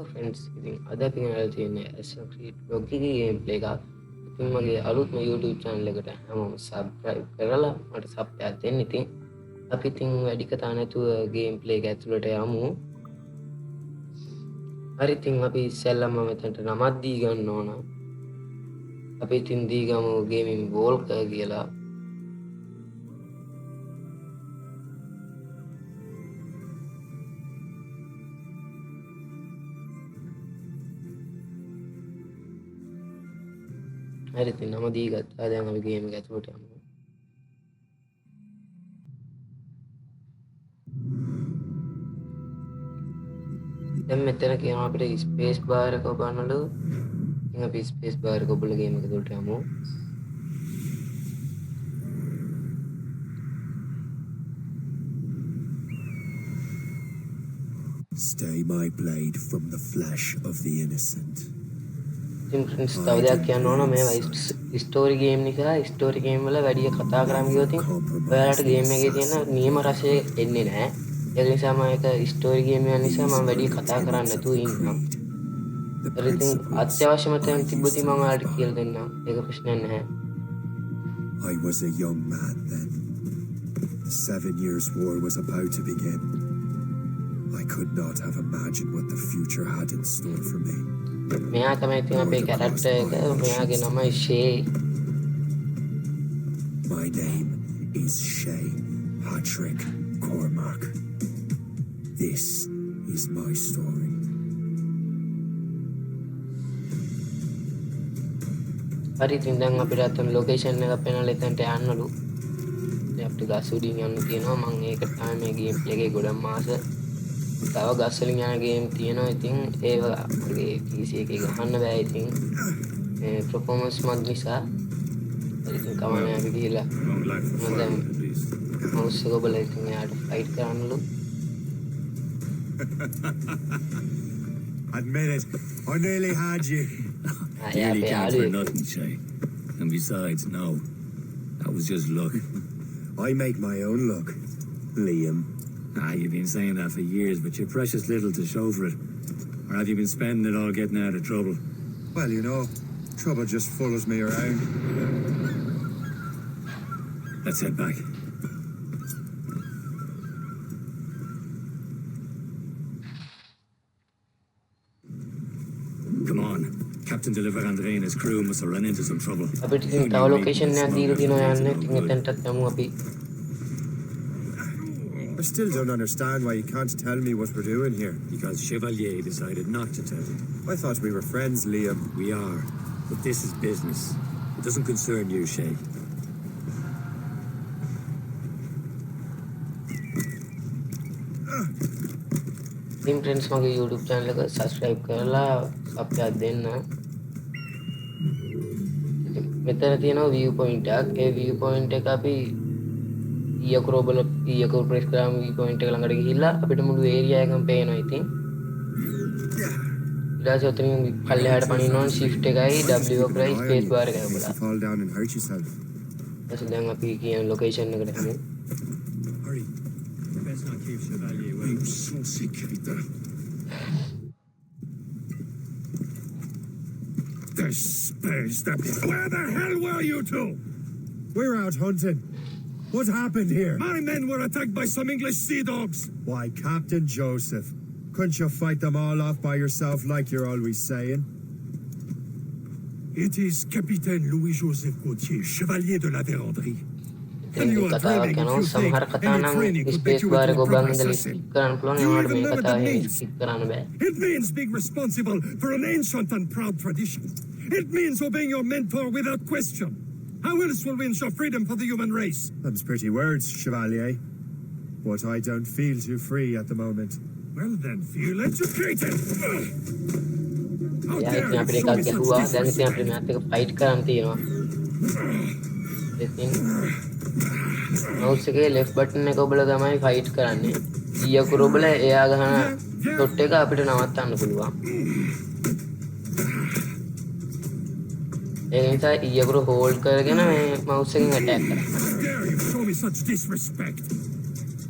Friends ඉතින් අද අපි ගෙනල්ලා තියෙන්නේ Assassin's Creed Rogue එකේ ගේම් ප්ලේ එකක්. ඉතින් මගේ අලුත්ම YouTube channel එකට හැමෝම subscribe කරලා මට sub එකක් දෙන්න. ඉතින් අපි වැඩි කතා නැතුව ගේම් ප්ලේ එක ඇතුළට යමු. හරි ඉතින් අපි ඉස්සෙල්ලාම මෙතනට නමක් දී ගන්න ඕන. අපි ඉතින් දී ගමු ගේමින් වෝල්කර් කියලා. හරි ඉතින් නම දී ගත්තා. දැන් අපි ගේම් එක ඇතුළට යමු. දැන් මෙතන කියනවා අපිට ස්පේස් බාර් එක ඔබන්නලු. ඉතින් අපි ස්පේස් බාර් එක ඔබලා ගේම් එක ඇතුළට යමු. Stay my blade from the flesh of the innocent. ඉතින් ෆ්‍රෙන්ඩ්ස් තව දෙයක් කියන්න ඕන මේවා ස්ටෝරි ගේම් නිසා ස්ටෝරි ගේම් වල වැඩි කතා කරාම ගියොත් ඔයාලට ගේම් එකේ තියෙන නියම රසය එන්නේ නැහැ. ඒ නිසා මම ඒක ස්ටෝරි ගේම් එක නිසා මම වැඩි කතා කරන්නේ නැතුව ඉන්නවා. ඉතින් අත්‍යවශ්‍යම තැන් තිබ්බොත් මම ඔයාලට කියලා දෙන්නම්. ඒක ප්‍රශ්නයක් නැහැ. I was a young man then. The 7 Years' War was about to begin. I could not have imagined what the future had in store for me. මෙයා තමයි ඉතින් අපේ කැරක්ටර් එක. මෙයාගේ නම ෂේ. My name is Shay Patrick Cormac. This is my story. හරි ඉතින් දැන් අපිට අතන ලොකේෂන් එක පෙන්නලා එතනට යන්නලු. දැන් අපිට ගස් උඩින් යන්න තියෙනවා. මම ඒක තමයි මේ ගේම් එකේ ගොඩක් මාස තව ගස් වලින් යන ගේම් තියෙනවා. ඉතින් ඒව මගේ PC එකේ ගහන්න බෑ. ඉතින් මේ performance මත් නිසා ඉතින් කමන්නේ අපි ගිහලා මම දැන් mouse එක බලලා ඉතින් එයාට fight කරන්නලු. Admit it, I nearly had you. Nearly can't for nothing, Shay. And besides, no, that was just luck. I make my own luck, Liam. You've been saying that for years, but you're precious little to show for it. Or have you been spending it all getting out of trouble? Well, you know, trouble just follows me around. Let's head back. Come on. Captain Deliver Andre and his crew must have run into some trouble. අපිට ඉතින් තව location එකක් දීලා තියෙනවා යන්න. ඉතින් එතනටත් යමු අපි. I still don't understand why you can't tell me what we're doing here. Because Chevalier decided not to tell you. I thought we were friends, Liam. We are, but this is business. It doesn't concern you, Shay. ඉතින් friends මගේ YouTube channel එක subscribe කරලා sub එකක් දෙන්න. මෙතන තියෙනවා view point එකක්. ඒ view point එක අපි ඊයක ප්‍රෙස් කරාම view point එක ළඟට ගිහිල්ලා අපිට මුළු area එකම පේනවා. ඉතින් ඊට පස්සේ ඔතනින් පල්ලෙහාට පනින්න ඕන shift එකයි W එකයි space bar එකයි ඔබලා. Fall down and hurt yourself. ඊට දැන් අපි කියන location එකට යමු. Hurry. Best not keep Chevalier I'm waiting. so sick, Rita. Where the hell were you two? We're out hunting. What happened here? My men were attacked by some English sea dogs. Why, Captain Joseph, couldn't you fight them all off by yourself like you're always saying? It is Capitaine Louis-Joseph Gauthier, Chevalier de la Vérendrye. ඉතින් කතාවක් යනවා. සමහර කතා නම් space bar එක ඔබ ඉඳලා skip කරන්න පුළුවන්. ඒවට මේ කතාවේ ස්කිප් කරන්න බෑ. It means being responsible for an ancient and proud tradition. It means obeying your mentor without question. How else will we ensure freedom for the human race? Them's pretty words, Chevalier. But I don't feel too free at the moment. Well then, feel educated. How එයා dare ඉතින් අපිට you show එකක් me such ගැහුවා. දැන් ඉතින් disrespect? අපිට මෙයාත් එක්ක fight කරන්න තියෙනවා. ඉතින් mouse එකේ left button එක ඔබලා තමයි ෆයිට් කරන්නේ. ඊයකුර ඔබලා එයා ගහන shot එක අපිට නවත්තන්න පුළුවන්. ඒ නිසා ඊයකුර hold කරගෙන මේ mouse එකෙන් attack කරන්න. How dare you show me such disrespect?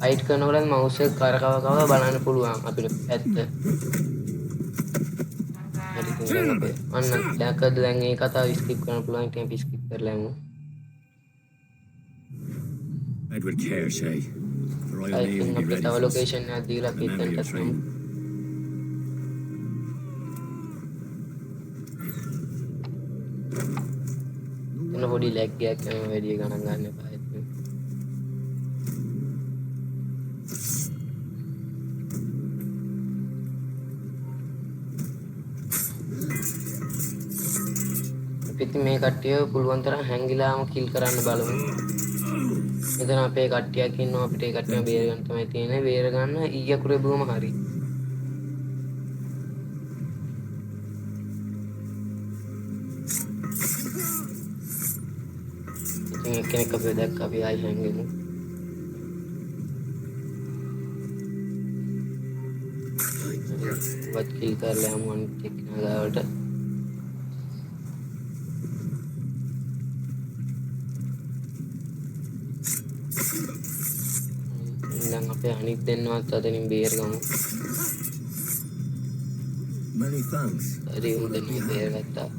Fight කරනකොට mouse එක කරකව බලන්න පුළුවන් අපිට පැත්ත. දැන් අපේ අන්න දැකද දැන් ඒ කතාව ස්කිප් කරන්න පුළුවන් ඉතින් අපි ස්කිප් කරලා යමු. Edward Care, Shay. The Royal Navy ඉතින් will be අපි ready තව for us. ලොකේෂන් එකක් දීලා අපි Remember your එතනට train. යමු. එතන පොඩි ලැග් එකක් යන වැඩි ගණන් ගන්න එපා. ඉතින් අපි ඉතින් මේ කට්ටිය පුළුවන් තරම් හැංගිලාම කිල් කරන්න බලමු. මෙතන අපේ කට්ටියක් ඉන්නවා අපිට ඒ කට්ටියම බේර ගන්න තමයි තියෙන්නේ. බේර ගන්න ඊයකුරේ බුවම හරි. ඉතින් එක්කෙනෙක් අපිව දැක්ක අපි ආයි හැංගෙමු. වත් කිල් කරලා යමු අනිත් එක්කෙනා ගාවට. දැන් අපේ අනිත් දෙන්නවත් අතනින් බේරගමු. Many thanks. හරි උන් දෙන්නව බේරගත්තා.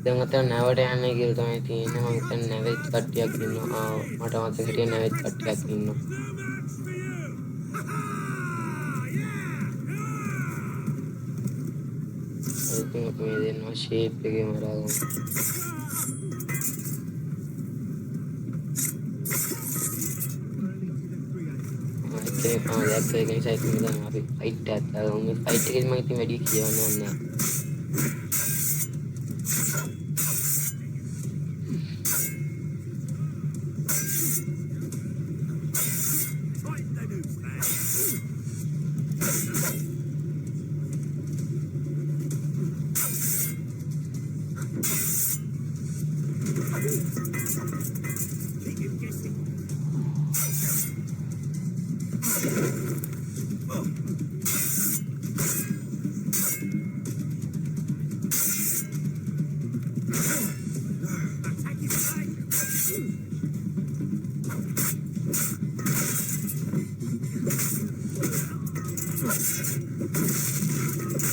දැන් අතන නැවට යන්නේ කියලා තමයි තියෙන්නේ. මම හිතන්නේ නැවෙත් කට්ටියක් ඉන්නවා. මට මතක හිටියේ නැවෙත් කට්ටියක් ඉන්නවා. ඉතින් අපි මේ දෙන්නවා ෂේප් එකේ මරාගමු. ඒක දැක්ක එක නිසා ඉතින් දැන් අපි ෆයිට් එකක් දාගමු. මේ ෆයිට් එකේ මම ඉතින් වැඩි කියවන්න යන්නේ නැහැ.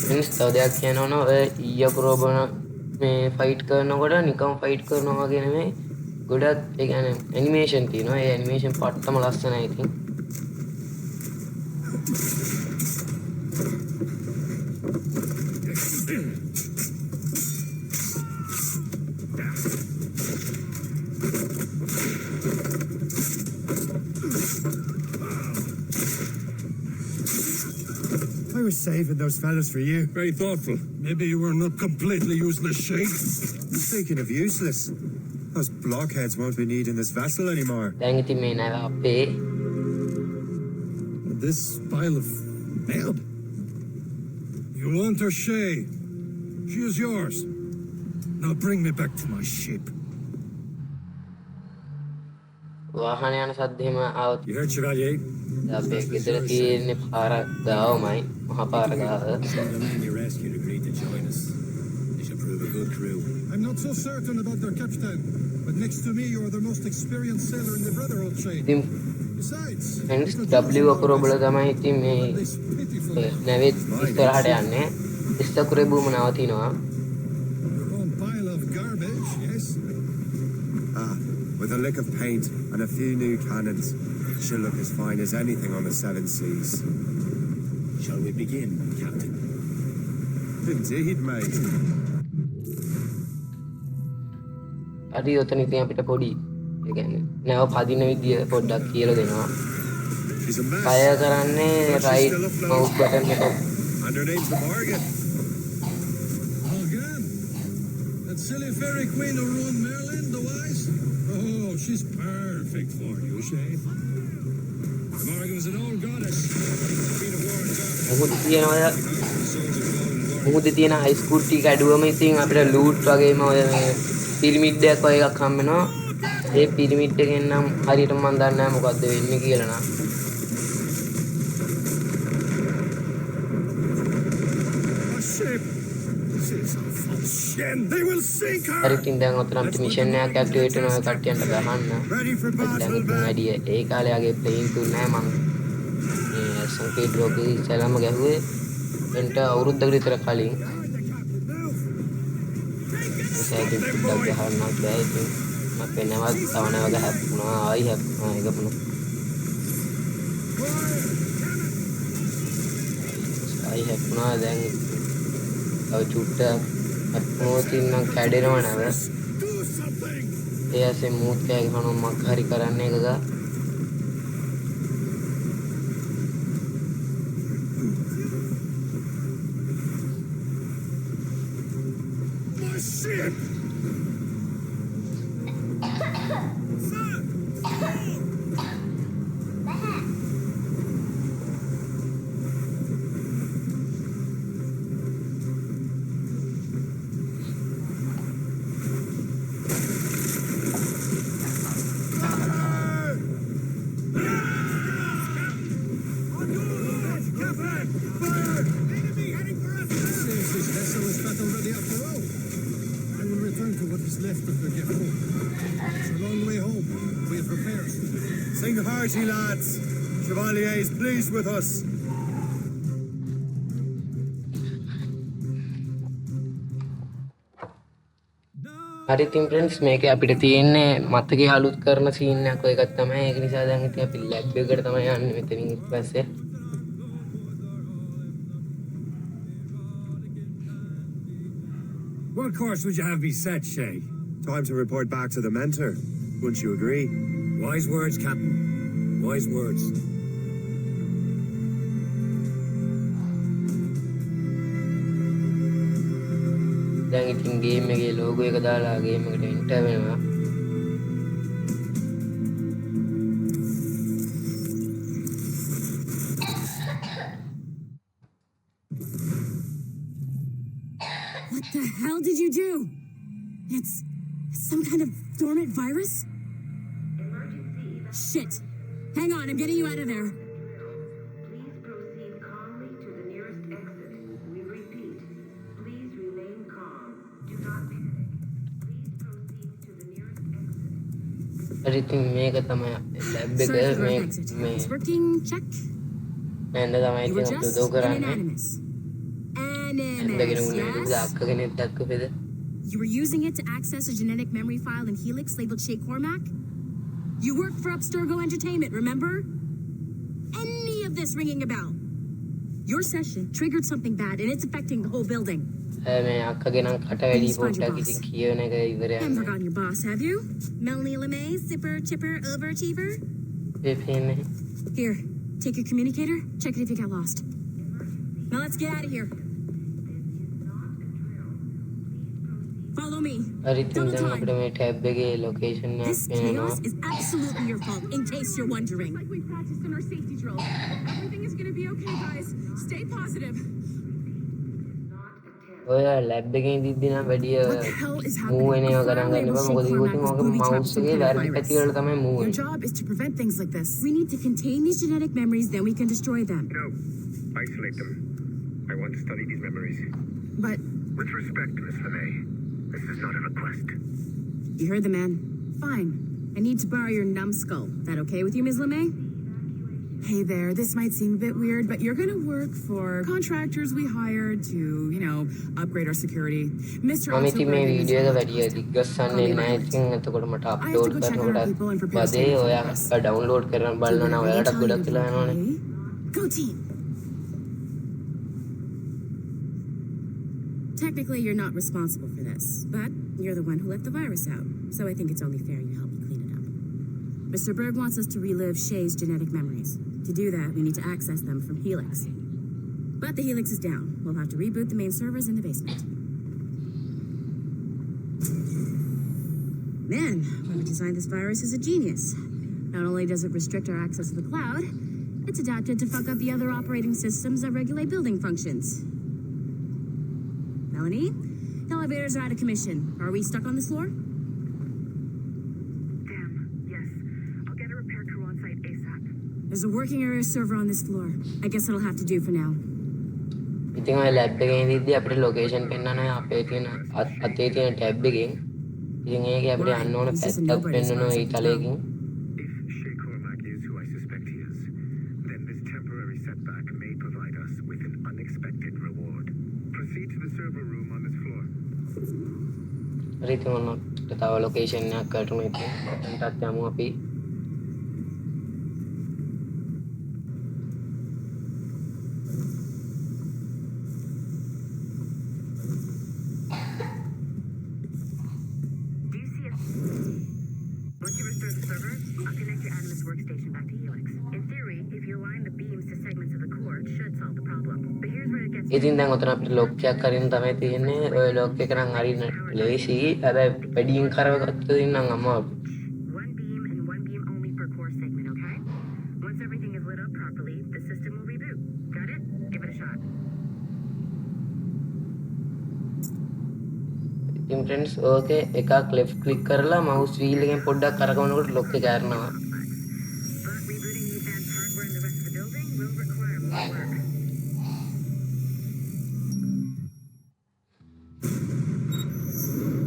මිනිස් තව දෙයක් කියනවා නම් ඔය ඊයකුරෝ බන මේ ෆයිට් කරනකොට නිකම් ෆයිට් කරනවා වගේ නෙමෙයි ගොඩක් ඒ කියන්නේ ඇනිමේෂන් තියෙනවා. ඒ ඇනිමේෂන් පට්ටම ලස්සනයි ඉතින්. I was saving those fellas for you. Very thoughtful. Maybe you were not completely useless, Shay. Speaking of useless, those blockheads won't be needing this vessel anymore. දැන් ඉතින් මේ නැව අපේ This pile of mud. You want her, Shay? She is yours. Now bring me back to my ship. වාහන යන සද්දෙම ආවොත් You heard, Chevalier? අපේ ගෙදර තියෙන්නේ පාර ගාවමයි මහා පාර ගාව. The man you rescued agreed to join us. They should prove a good crew. I'm not so certain about their captain, but next to me you are the most experienced sailor in the Brotherhood, Shay. ඉතින් Besides, W අකුර වල තමයි ඉතින් මේ this pitiful නැවෙත් ඉස්සරහට යන්නේ. ඉස්සකුරේ බුම නවතිනවා. your own pile of garbage, yes? Ah, with a lick of paint and a few new cannons, she'll look as fine as anything on the seven seas. Shall we begin, Captain? Indeed, mate. හරි ඔතන ඉතින් අපිට පොඩි ඒ කියන්නේ නැව පදින විදිය පොඩ්ඩක් කියලා දෙනවා. She's a mess. කය කරන්නේ රයිට් මවුස් බටන් එක. And her name's the Bargain. Again? That silly fairy queen who ruined Merlin, the wise? Oh, she's perfect for you, Shay. Morgan's an old goddess. Queen of war and dark. මොහොත තියනවා Souls of gold and war. මොහොතේ තියෙන high school ටික අඩුවම ඉතින් අපිට loot වගේම ඔය මේ පිරමිඩ් එකක් වගේ එකක් හම්බ වෙනවා. ඒ පිරමිඩ් එකෙන් නම් හරියටම මම දන්නේ නැහැ මොකද්ද වෙන්නේ කියලා නම්. A ship! She's a false shin. They will sink her! හරි ඉතින් දැන් ඔතන අපිට මිෂන් එකක් ඇක්ටිවේට් වෙනවා ඔය කට්ටියන්ට ගහන්න. Ready for දැන් battle, ඉතින් man. වැඩි ඒ කාලේ ආගේ ප්ලේන් තුන නැහැ මම. මේ සංකේත් රෝගේ ඉස්සලම ගැහුවේ එන්ට අවුරුද්දකට විතර කලින්. නිසා ඉතින් පොඩ්ඩක් ගහන්නත් බෑ. ඉතින් අපේ නැවත් තව නැව හැප්පුණා. ආයි හැප්පුණා. ඒක පුණා. ආයි හැප්පුණා. දැන් තව චුට්ටක් හැප්පුණොත් ඉන්නම් කැඩෙනව නැව. ඒ ඇසේ මූත් කෑ ගහනවා මක් හරි කරන්න එක ගා. Sing hearty, lads. Chevalier is pleased with us. හරි ඉතින් ෆ්‍රෙන්ඩ්ස් මේකේ අපිට තියෙන්නේ මතකේ අලුත් කරන සීන් එකක් ඔය එකක් තමයි. ඒක නිසා දැන් ඉතින් අපි ලැබ් එකට තමයි යන්නේ මෙතනින් ඊපස්සේ. What course would you have me set, Shay? Time to report back to the mentor. Wouldn't you agree? Wise words, Captain. Wise words. දැන් ඉතින් ගේම් එකේ ලෝගෝ එක දාලා ගේම් එකට එන්ටර් වෙනවා. What the hell did you do? It's some kind of dormant virus? Shit. Hang on, I'm getting you out of there. Please proceed calmly to the nearest exit. We repeat, please remain calm. Do not panic. Please proceed to the nearest exit. හරි ඉතින් මේක තමයි lab එක. Sorry for මේ our exit. මේ It's working. Check. නැන්ද තමයි You were ඉතින් just උදව් an කරන්නේ. anonymous. නැන්දගෙන උනේ Yes. අක්කගෙන දැක්කපෙද. You were using it to access a genetic memory file in Helix labeled Shay Cormac? You worked for Upstargo Entertainment, remember? Any of this ringing a bell? Your session triggered something bad and it's affecting the whole building. මේ අක්කගෙන කට වැඩි Please find your පොඩ්ඩක් boss. ඉතින් කියවන එක ඉවර You haven't යනවා. forgotten your boss, have you? Melanie LeMay, Zipper, Chipper, Overachiever? ඒ පේන්නේ. Here, take your communicator, check it if you got lost. Now let's get out of here. Follow me. හරි ඉතින් Double දැන් time. අපිට මේ tab එකේ location This එකක් පේනවා. chaos is absolutely your fault, in case you're wondering. Like we practiced in our safety drill. Everything is gonna be okay, guys. Stay positive. ඔය lab එකේ ඉඳිද්දි නම් වැඩි What the hell is move වෙන happening? ඒවා A ගණන් file ගන්න එපා. labeled මොකද Shay ඉතින් Cormac මගේ was booby-trapped මවුස් with එකේ some වැරදි kind of පැති වල තමයි මූව් Your වෙන්නේ. job is to prevent things like this. We need to contain these genetic memories, then we can destroy them. No. Isolate them. I want to study these memories. But With respect, Miss LeMay, this is not a request. You heard the man. Fine. I need to borrow your numbskull. That okay with you, Ms. LeMay? hey there, this might seem a bit weird, but you're gonna work for contractors we hired to, upgrade our security. Mr. මම ඉතින් මේ Otto video එක Bergen is වැඩි දිග්ගස්සන්නේ නැහැ. ඉතින් එතකොට මට I have to upload go check on our people and කරනකොට prepare පදේ statements ඔයා for us. ඩවුන්ලෝඩ් කරන් Do බලනවා නම් whatever they ඔයාලට tell you ගොඩක් to වෙලා do, යනවනේ. okay? Go team. Technically, you're not responsible for this, but you're the one who let the virus out, so I think it's only fair you help me clean it up. Mr. Berg wants us to relive Shay's genetic memories. To do that, we need to access them from Helix. But the Helix is down. We'll have to reboot the main servers in the basement. Man, whoever designed this virus is a genius. Not only does it restrict our access to the cloud, it's adapted to fuck up the other operating systems that regulate building functions. Melanie, the elevators are out of commission. Are we stuck on this floor? Damn, yes. I'll get a repair crew on site ASAP. There's a working area server on this floor. I guess it'll have to do for now. ඉතින් ඔය lab එකේ ඉඳිද්දි අපිට location පෙන්වනවා අපේ තියෙන අතේ තියෙන tab එකෙන්. ඉතින් ඒකේ අපිට යන්න ඕන පැත්තක් පෙන්වනවා ඒ තලයකින්. If Shay Cormac is who I suspect he is, then this temporary setback may provide us with an unexpected reward. Proceed to the server room on this floor. හරි ඉතින් ඔන්න තව ලොකේෂන් එකක් ගන්න ඉතින් එතනටත් යමු අපි. Do you see a... Once you restore the server, I'll connect your Animus workstation back to Helix. In theory, if you align the beams to segments of the core, it should solve the problem. But here's where it gets... ඉතින් දැන් ඔතන අපිට lock එකක් අරින්න තමයි තියෙන්නේ. ඔය lock එක නම් අරින්න ලේසි. හැබැයි වැඩියෙන් කරවගත්තොත් නම් අමාරුයි. One beam and one beam only per core segment, okay? Once everything is lit up properly, the system will reboot. Got it? Give it a shot. ඉතින් ෆ්‍රෙන්ඩ්ස් ඕකේ එකක් left click කරලා mouse wheel එකෙන් පොඩ්ඩක් කරකවනකොට lock එක ගන්නවා. But rebooting the advanced hardware in the rest of the building will require more work.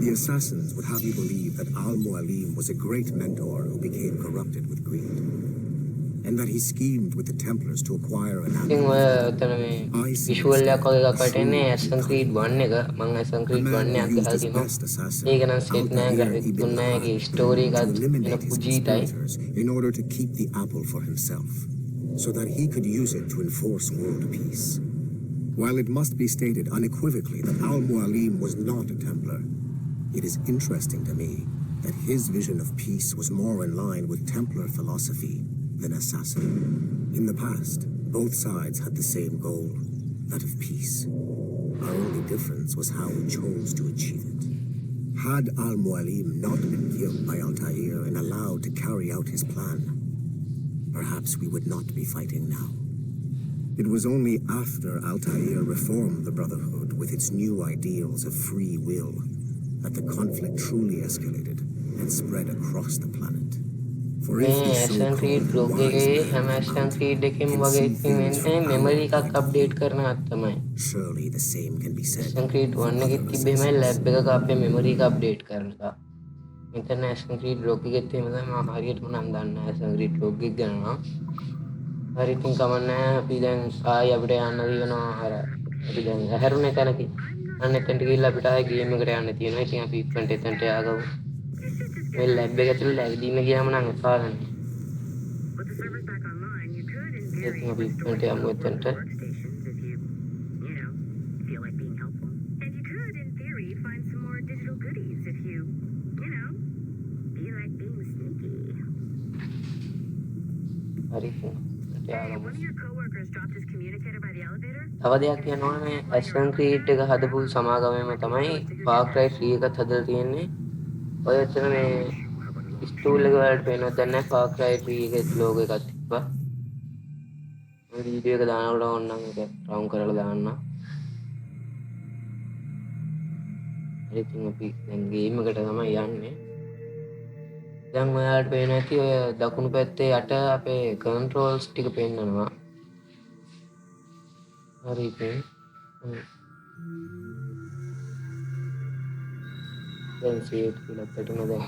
The assassins would have you believe that Al-Mualim was a great mentor who became corrupted with greed, and that he schemed with the Templars to acquire an ඉතින් ඔය ඔතන මේ visual එකක් වගේ එකක් වටෙන්නේ Assassin's Creed 1 එක. මම Assassin's Creed 1 එකක් ගහලා තිනවා. ඒක නම් set නෑ, graphics තුන් නෑ, ඒකේ story එකත් එන පුජීටයි. in order to keep the apple for himself, so that he could use it to enforce world peace. While it must be stated unequivocally that Al-Mualim was not a Templar, it is interesting to me that his vision of peace was more in line with Templar philosophy than assassin. In the past, both sides had the same goal, that of peace. Our only difference was how we chose to achieve it. Had Al-Mualim not been killed by Altair and allowed to carry out his plan, perhaps we would not be fighting now. It was only after Altair reformed the Brotherhood with its new ideals of free will that the conflict truly escalated and spread across the planet. For if මේ the Assassin's Creed so-called blog එකේ wise හැම man Assassin's Creed එකෙම can වගේ see ඉතින් things වෙන්නේ from memory our එකක් update කරනවත් තමයි. surely the same can be said. Assassin's Creed 1 එකේ of තිබෙමයි other lab එකක අපේ memory එක update කරනවා. මෙතන Assassin's Creed blog එකෙත් එහෙම තමයි. මම හරියටම නම් දන්නේ නැහැ Assassin's Creed blog එක ගැන නම්. හරි ඉතින් කමන්නේ අපි දැන් ආයි අපිට යන්න දිනනවා අර අපි දැන් හැරුණේ තැනක. අන්න එතනට ගිහිල්ලා අපිට ආයි ගේම් එකට යන්න තියෙනවා. ඉතින් අපි ඉක්මනට එතනට ය아가මු. මේ lab එක ඇතුළේ ඇවිදින්න ගියාම නම් එපා ගන්න. With the servers back online, you could, in theory, ඉතින් අපි restore ඉක්මනට යමු the එතනට. workstations if you know, feel like being helpful. And you could, in theory, find some more digital goodies if you know, feel like being sneaky. හරි ඉතින් එතනට Hey, ය아가මු. one of your coworkers dropped his communicator by the elevator. තව දෙයක් කියනවා මේ Assassin's Creed එක හදපු සමාගමේම තමයි Far Cry 3 එකත් හදලා තියෙන්නේ. ඔය එතන මේ ස්ටූල් එක වලට පේනවා දැන් නැහැ Far Cry 3 එකේ logo එකක් තිබ්බා. මම වීඩියෝ එක දානකොට ඕනනම් ඒක රවුන්ඩ් කරලා දාන්න. හරි ඉතින් අපි දැන් ගේම් එකට තමයි යන්නේ. දැන් ඔයාලට පේනවා ඇති ඔය දකුණු පැත්තේ යට අපේ controls ටික පෙන්නනවා. හරි ඉතින් දැන් සේව් කියලා පැටුණා දැන්.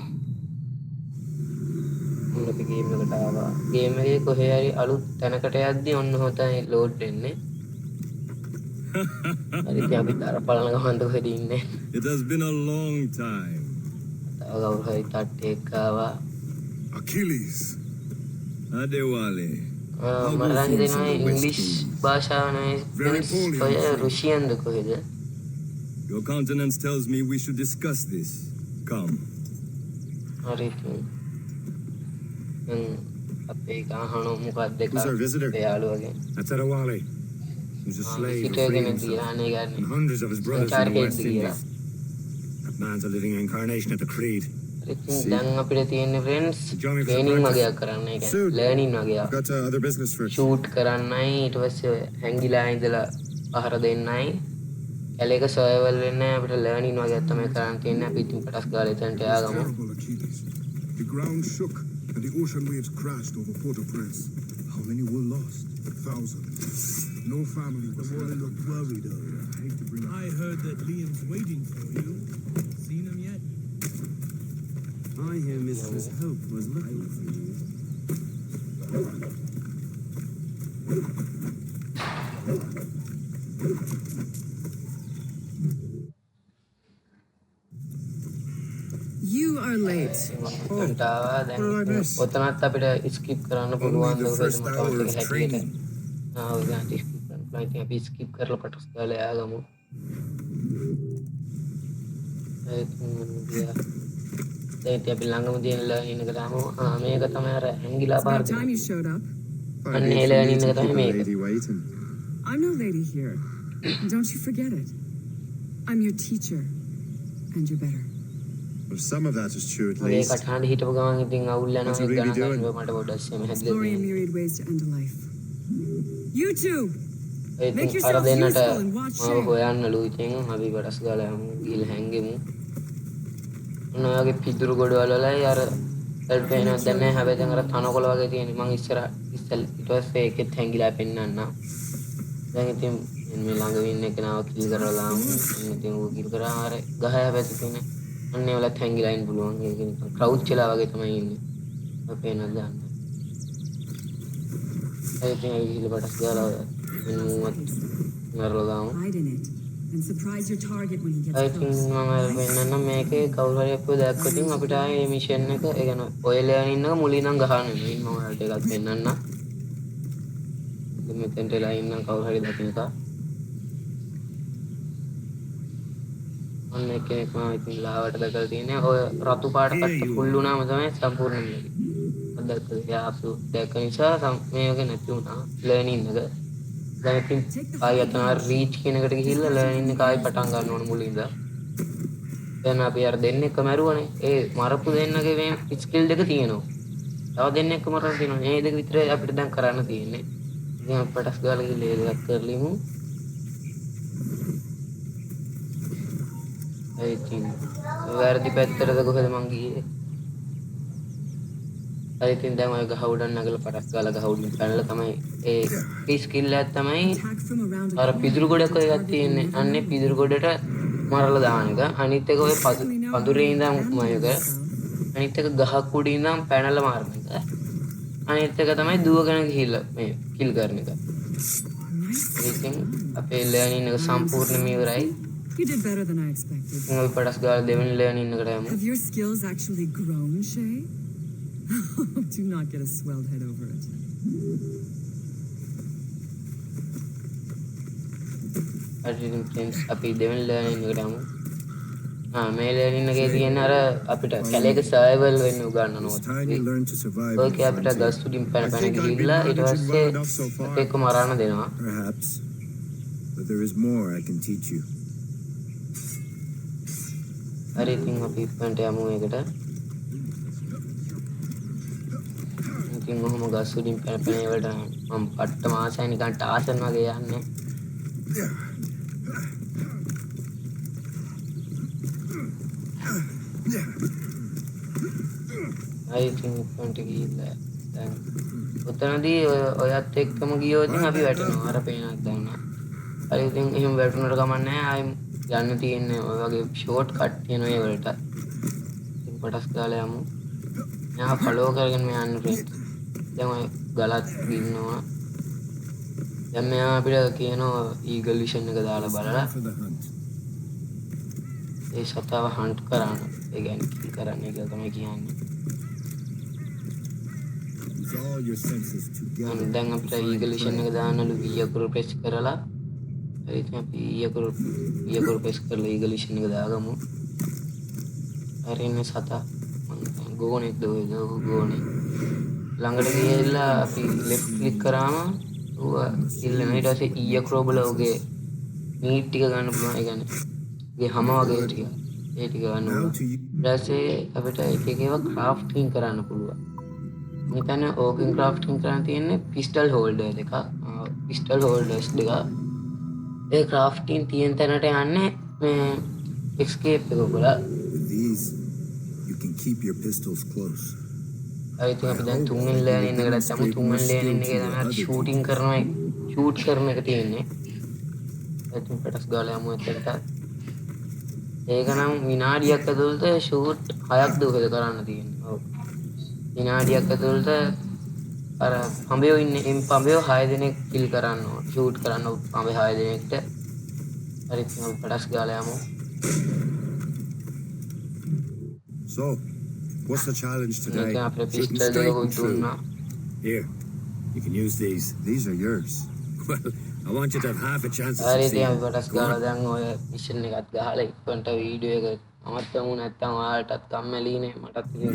මොන අපි ගේම් එකට ආවා. ගේම් එකේ කොහේ හරි අලුත් තැනකට යද්දි ඔන්න හොතයි ලෝඩ් වෙන්නේ. හරි ඉතින් අපි තර බලන ගමන් කොහෙද ඉන්නේ. It has been a long time. තව කවුරු හරි තට්ටේ එක්ක ආවා. Achilles! Adewale. මම දැන් හිතනවා ඉංග්‍රීසි භාෂාව නෙවෙයි ඔය රුසියන්ද කොහෙද? Your countenance tells me we should discuss this. Come. හරි ඉතින් අපේ ගහන මොකක්ද දෙක Who's our visitor? යාළුවගේ That's Adewale. He's a slave who freed සිටගෙන himself. තියානේ And ගන්න. hundreds of his brothers in the West Indies. That man's a living incarnation of the creed. ඉතින් දැන් අපිට තියෙන්නේ friends Join me for training practice. වගේක් කරන්න. ඒ Soon. කියන්නේ learning වගේ. Got other business first. Shoot කරන්නයි ඊට පස්සේ හැංගිලා ඉඳලා පහර දෙන්නයි. කැලේක සර්වයිවල් වෙන්න අපිට ලර්නින් වගේක් තමයි කරන්න තියෙන්නේ. අපි ඉතින් පටස් ගාලා එතනට ය아가මු. Terrible, Achilles. The ground shook and the ocean waves crashed over Port-au-Prince. How many were lost? Thousands. No family was left. Looked worried earlier. I hate to bring up. I heard that Liam's waiting for you. Seen him yet? I hear Mistress Hope was looking for you. You are late. ඔතනට ආවා දැන් what did I miss? ඔතනත් අපිට skip කරන්න Only පුළුවන් the මොකද first මට hour මතක of හැටියට training. දැන් ස්කිප් කරන්න පුළුවන් ඉතින් අපි ස්කිප් කරලා පටස් ගාලා යාගමු දැන් අපි ළඟම තියෙන ලර්නින් එක දාමු මේක තමයි අර ඇංගිලා It's about පාර්ක time you showed up. අන්න ඒ ලර්නින් එක තමයි මේක Lady waiting. I'm no lady here. Don't you forget it. I'm your teacher. And you're better. Well, some of that is true at මේ least. කටහඬ හිටපු ගමන් ඉතින් අවුල් යනවා What you ඒක really ගණන් doing? ගන්න මට පොඩ්ඩක් සෙම හැදලා Exploring a තියෙනවා myriad ways to end a life. You too! ඉතින් Make අර yourselves දෙන්නට useful and watch මාව Shane. හොයන්නලු ඉතින් අපි පටස් ගාලා යමු ගිහලා හැංගෙමු ඔන්න ඔයගේ පිදුරු ගොඩවල වලයි අර එල්ට වෙනවත් දැන් නැහැ හැබැයි දැන් අර තනකොළ වගේ තියෙන්නේ මං ඉස්සර ඊට පස්සේ ඒකෙත් හැංගිලා පෙන්නන්න දැන් ඉතින් මේ ළඟ ඉන්න කෙනාව කිල් කරලා දාමු ඉතින් ඌ කිල් කරා අර ගහ හැබැයි තියෙන්නේ අන්න ඒ වලත් හැංගිලා ඉන්න පුළුවන් ඒක නිකන් ක්‍රවුච් වෙලා වගේ තමයි ඉන්නේ අපේ නේද දාන්න ඒ ඉතින් ඒ ගිහලා පටස් ගාලා මෙන්නත් මරලා දාමු Hide in it. And surprise your target when he gets I think close. මම වෙනනම් මේකේ කවුරු හරි අපෝ දැක්කොත් අපිට ආයේ මේ මිෂන් එක ඒ කියන්නේ ඔය ලෑන් ඉන්නක මුලින් නම් ගහන්න නෙමෙයි මම ඔයාලට එකක් පෙන්නන්න. ඉතින් මෙතෙන්ට එලා ඉන්න කවුරු හරි දකින්න එක. අන්න කෙනෙක් මම ඉතින් ලාවට දැකලා තියෙන්නේ ඔය රතු පාට කට්ට ෆුල් වුණාම තමයි සම්පූර්ණ වෙන්නේ. අදත් යාපු දැක නිසා මේක නැති වුණා ලර්නින් එක. දැන් ඉතින් ආයෙ අතන රීච් කියන එකට ගිහිල්ලා ලර්නින් එක ආයෙ පටන් ගන්න ඕන මුලින්ද. දැන් අපි අර දෙන්නෙක්ම මරුවනේ. ඒ මරපු දෙන්නගේ මේ ස්කිල් දෙක තියෙනවා. තව දෙන්නෙක්ම මරන්න තියෙනවා. මේ දෙක විතරයි අපිට දැන් කරන්න තියෙන්නේ. ඉතින් අපි පටස් ගාලා ගිහලා ඒ දෙකක් කරලිමු. I think වැරදි පැත්තටද කොහෙද මං ගියේ? I think දැන් ඔය ගහ උඩන් නගලා පටස් ගාලා ගහ උඩින් පැනලා තමයි ඒ ස්කිල් එක තමයි Attack from around a අර corner. පිදුරු ගොඩක් ඔය එකක් තියෙන්නේ. අන්නේ පිදුරු ගොඩට මරලා දාන එක. අනිත් එක ඔය පඳුරේ ඉඳන් මයක. අනිත් එක ගහක් උඩ ඉඳන් පැනලා මාරන එක. අනිත් එක තමයි දුවගෙන ගිහිල්ලා මේ කිල් කරන එක. ඉතින් අපේ ලර්නින් එක සම්පූර්ණයෙන්ම ඉවරයි. You did better than I expected. අපි පටස් ගාලා දෙවෙනි ලර්නින් එකට යමු. Have your skills actually grown, Shay? Do not get a swelled head over it. ඉතින් फ्रेंड्स අපි දෙවෙනි ලර්නින් එකට යමු. මේ ලර්නින් එකේ තියෙන අර අපිට කැලේක සර්වයිවල් වෙන්න උගන්වනවා. It's time you learn to survive. ඔයක අපිට ගස් උඩින් පැන පැන ගිහිල්ලා ඊට පස්සේ ඒක මරන්න දෙනවා. Perhaps. But there is more I can teach you. හරි ඉතින් අපි ඉක්මනට යමු ඒකට. ඉතින් මොහොම ගස් උඩින් පැන පැන ඒවට මම පට්ට මාසයි නිකන් ටාසන් වගේ යන්නේ. හරි ඉතින් ඉක්මනට ගිහිල්ලා දැන් උතනදී ඔයත් එක්කම ගියොත් අපි වැටෙනවා අර පේනක් දාන්න. හරි ඉතින් එහෙම වැටුණාට කමක් නැහැ ආයෙ යන්න තියෙන්නේ ඔය වගේ ෂෝට් කට් තියෙනවා ඒ වලට. ඉතින් පටස් ගාලා යමු. මෙයා ෆලෝ කරගෙන මේ යන්න ෆ්‍රෙන්ඩ්. දැන් ඔය ගලත් ඉන්නවා. දැන් මෙයා අපිට කියනවා ඊගල් විෂන් එක දාලා බලලා For the hunt. A සතාව Hunt කරන්න. ඒ කියන්නේ කිල් කරන්න කියලා තමයි කියන්නේ. Use all your senses together. දැන් අපිට ඊගල් විෂන් එක දාන්නලු ඊයකුරු ප්‍රෙස් කරලා හරි ඉතින් අපි ඊයකුරු ප්‍රෙස් කරලා ඊගල් විෂන් එක දාගමු. හරි ඉන්නේ සතා මම ගෝනෙක් දෝයිද ගෝනේ ළඟට ගිහිල්ලා අපි ලෙෆ්ට් ක්ලික් කරාම ඌ ඉල්ලන ඊට පස්සේ ඊයකුරු බල උගේ මීට් ටික ගන්න පුළුවන් ඒ කියන්නේ ඒ හැම වගේ ටික ඒ ටික ගන්න Now පුළුවන්. to you. ඊට පස්සේ අපිට එක එක ඒවා ක්‍රාෆ්ටිං කරන්න පුළුවන්. මෙතන ඕකෙන් ක්‍රාෆ්ටිං කරන්න තියෙන්නේ පිස්ටල් හෝල්ඩර් දෙකක්. පිස්ටල් හෝල්ඩර්ස් දෙක. ඒ ක්‍රාෆ්ටිං තියෙන තැනට යන්නේ මේ එස්කේප් එක ඔබලා. With these, you can keep your pistols close. ඒ ඉතින් අපි දැන් තුන්වෙනි ලර්නින් එකට යමු. තුන්වෙනි ලර්නින් එකේ තමයි ෂූටින් කරනවා ෂූට් කරන එක තියෙන්නේ. ඒත් පටස් ගාලා යමු එතනට. ඒක නම් විනාඩියක් ඇතුළත ෂූට් 6ක් දුකද කරන්න තියෙන්නේ. ඔව්. විනාඩියක් ඇතුළත අර පඹයෝ ඉන්නේ එම් පඹයෝ 6 දෙනෙක් කිල් කරන්න ඕන. ෂූට් කරන්න පඹේ 6 දෙනෙක්ට. හරි ඉතින් අපි පටස් ගාලා යමු. So, what's the challenge today? මේක අපේ Shooting පිස්ටල් straight දෙක and true. දුන්නා. Here, you can use these. These are yours. Well, I want you to have half a chance to හරි succeed. ඉතින් අපි කොටස් Go ගාලා on. දැන් ඔය මිෂන් එකත් ගහලා ඉක්මනට වීඩියෝ එක අමතකමු නැත්තම් ඔයාලටත් කම්මැලිනේ මටත් ඉතින්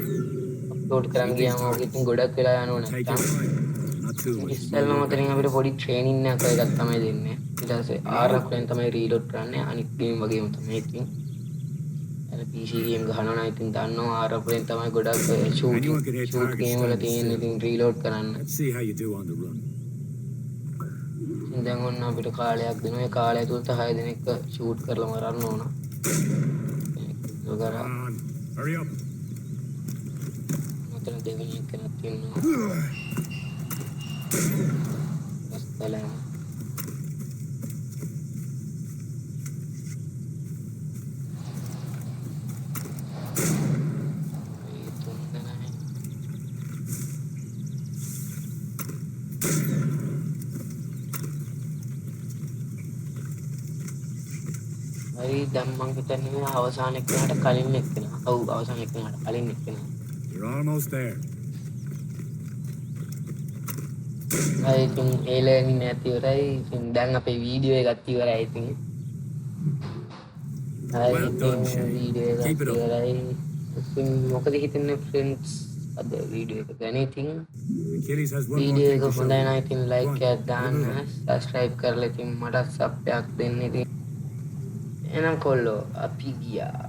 අප්ලෝඩ් කරන් ගියාම ඔක ඉතින් ගොඩක් වෙලා යනවා Take your නැත්තම් time. Not too much. ඉස්සෙල්ලාම අතරින් අපිට පොඩි ට්‍රේනින් එකක් එකක් තමයි දෙන්නේ. ඊට පස්සේ ආරක්ෂයෙන් තමයි රීලෝඩ් කරන්නේ. අනිත් ගේම් වගේම තමයි ඉතින්. අර PC ගේම් ගහනවා නම් ඉතින් දන්නවා ආරක්ෂයෙන් තමයි ගොඩක් ෂූට් ගේම් වල තියෙන ඉතින් රීලෝඩ් කරන්න. Let's see how you do on the run. ඉතින් දැන් ඔන්න අපිට කාලයක් දෙනවා. ඒ කාලය තුල 6 දිනක ෂූට් කරලා මරන්න ඕන. ඒක Come on, hurry up. මෙතන දෙවෙනි එක තියෙනවා. Salam. හරි දැන් මං හිතන්නේ අවසාන එක්කනට කලින් එක්කන. ඔව් අවසාන එක්කනට කලින් එක්කන. You're almost there. හරි ඉතින් ඒලෙන් නැති ඉවරයි. ඉතින් දැන් අපේ වීඩියෝ එකත් ඉවරයි ඉතින්. හරි Well done, ඉතින් Shay. වීඩියෝ Keep එකත් it up. ඉවරයි. ඉතින් මොකද හිතන්නේ ෆ්‍රෙන්ඩ්ස් අද වීඩියෝ එක ගැන ඉතින් Achilles has one more video thing එක to show. හොඳයි නම් ඉතින් ලයික් Go on, එකක් දාන්න remove it. සබ්ස්ක්‍රයිබ් කරලා ඉතින් මට සබ් එකක් දෙන්න ඉතින් එහෙනම් කොල්ලෝ අපි ගියා